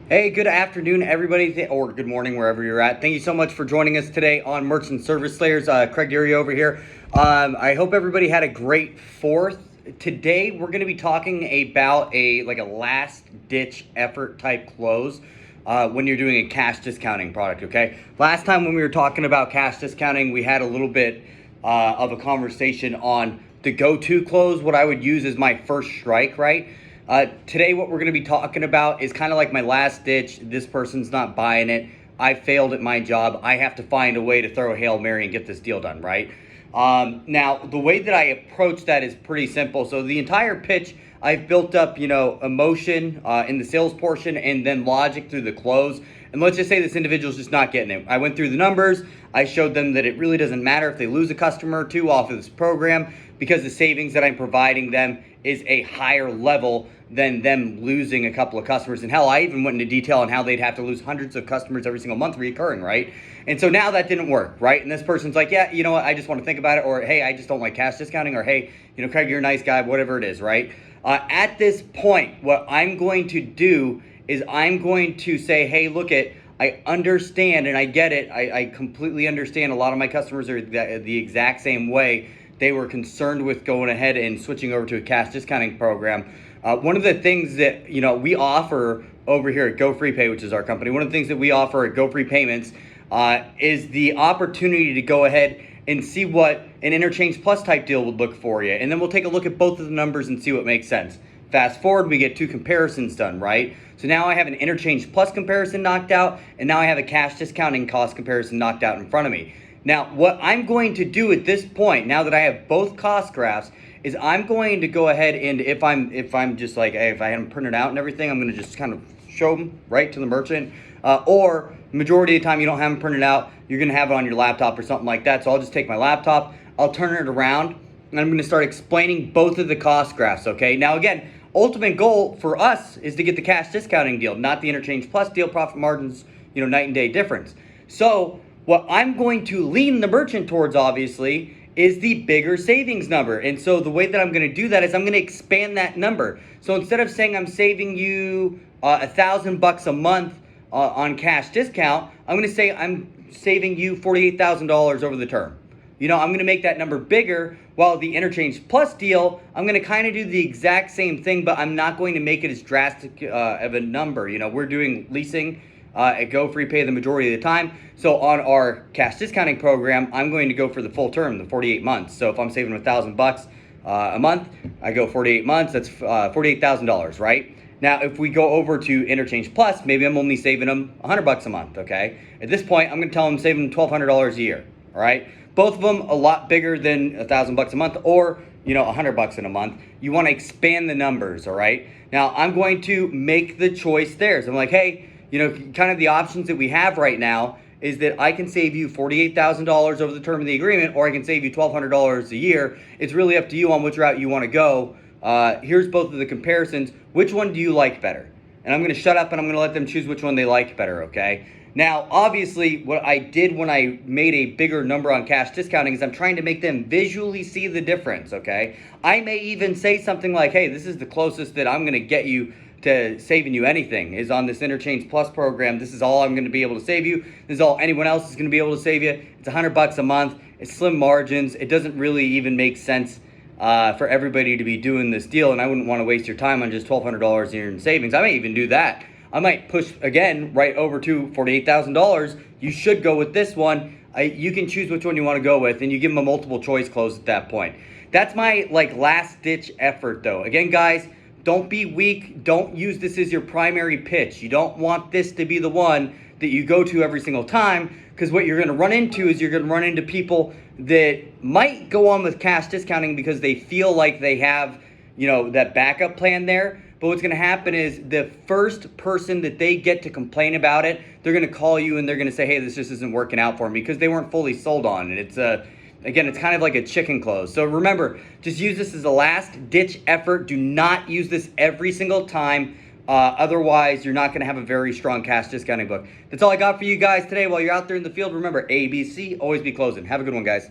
Hey, good afternoon, everybody, or good morning, wherever you're at. Thank you so much for joining us today on Merchant Service Slayers. Craig Deary over here. I hope everybody had a great 4th. Today, we're going to be talking about a last-ditch effort type close when you're doing a cash discounting product. Okay. Last time when we were talking about cash discounting, we had a little bit of a conversation on the go-to close. What I would use as my first strike, right? Today, what we're going to be talking about is kind of like my last ditch. This person's not buying it. I failed at my job. I have to find a way to throw a Hail Mary and get this deal done, right? Now, the way that I approach that is pretty simple. So the entire pitch, I've built up, emotion in the sales portion and then logic through the close. And let's just say this individual's just not getting it. I went through the numbers. I showed them that it really doesn't matter if they lose a customer or two off of this program because the savings that I'm providing them is a higher level than them losing a couple of customers. And hell, I even went into detail on how they'd have to lose hundreds of customers every single month reoccurring, right? And so now that didn't work, right? And this person's like, yeah, you know what? I just want to think about it. Or, hey, I just don't like cash discounting. Or, hey, Craig, you're a nice guy, whatever it is, right? At this point, what I'm going to do is I'm going to say, hey, I understand and I get it. I completely understand. A lot of my customers are the exact same way. They were concerned with going ahead and switching over to a cash discounting program. One of the things that we offer over here at Go Free Pay, which is our company, one of the things that we offer at Go Free Payments is the opportunity to go ahead and see what an Interchange Plus type deal would look for you. And then we'll take a look at both of the numbers and see what makes sense. Fast forward, we get 2 comparisons done, right? So now I have an Interchange Plus comparison knocked out, and now I have a cash discounting cost comparison knocked out in front of me. Now, what I'm going to do at this point, now that I have both cost graphs, is I'm going to go ahead and if I'm just like, hey, if I had them printed out and everything, I'm going to just kind of show them right to the merchant. Or majority of the time you don't have them printed out, you're going to have it on your laptop or something like that. So I'll just take my laptop, I'll turn it around, and I'm going to start explaining both of the cost graphs, okay? Now, again, ultimate goal for us is to get the cash discounting deal, not the Interchange Plus deal. Profit margins, night and day difference. So what I'm going to lean the merchant towards, obviously, is the bigger savings number. And so the way that I'm going to do that is I'm going to expand that number. So instead of saying I'm saving you $1,000 a month on cash discount, I'm going to say I'm saving you $48,000 over the term. I'm going to make that number bigger, while the Interchange Plus deal, I'm going to kind of do the exact same thing, but I'm not going to make it as drastic of a number. We're doing leasing at Go Free Pay the majority of the time. So on our cash discounting program, I'm going to go for the full term, the 48 months. So if I'm saving $1,000 a month, I go 48 months, that's $48,000, right? Now, if we go over to Interchange Plus, maybe I'm only saving them $100 a month, okay? At this point, I'm going to tell them I'm saving them $1,200 a year, all right? Both of them a lot bigger than $1,000 a month or, $100 in a month. You want to expand the numbers, all right? Now, I'm going to make the choice there. So I'm like, hey, kind of the options that we have right now is that I can save you $48,000 over the term of the agreement, or I can save you $1,200 a year. It's really up to you on which route you want to go. Here's both of the comparisons. Which one do you like better? And I'm going to shut up and I'm going to let them choose which one they like better, okay? Now, obviously, what I did when I made a bigger number on cash discounting is I'm trying to make them visually see the difference, okay? I may even say something like, hey, this is the closest that I'm going to get you to saving you anything is on this Interchange Plus program. This is all I'm going to be able to save you. This is all anyone else is going to be able to save you. It's $100 a month. It's slim margins. It doesn't really even make sense for everybody to be doing this deal, and I wouldn't want to waste your time on just $1,200 a year in savings. I may even do that. I might push again right over to $48,000. You should go with this one. You can choose which one you want to go with, and you give them a multiple choice close at that point. That's my last ditch effort, though. Again, guys, don't be weak. Don't use this as your primary pitch. You don't want this to be the one that you go to every single time, because what you're going to run into is you're going to run into people that might go on with cash discounting because they feel like they have, that backup plan there. But what's going to happen is the first person that they get to complain about it, they're going to call you and they're going to say, hey, this just isn't working out for me, because they weren't fully sold on it. It's again, it's kind of like a chicken close. So remember, just use this as a last ditch effort. Do not use this every single time. Otherwise, you're not going to have a very strong cash discounting book. That's all I got for you guys today. While you're out there in the field, remember, ABC, always be closing. Have a good one, guys.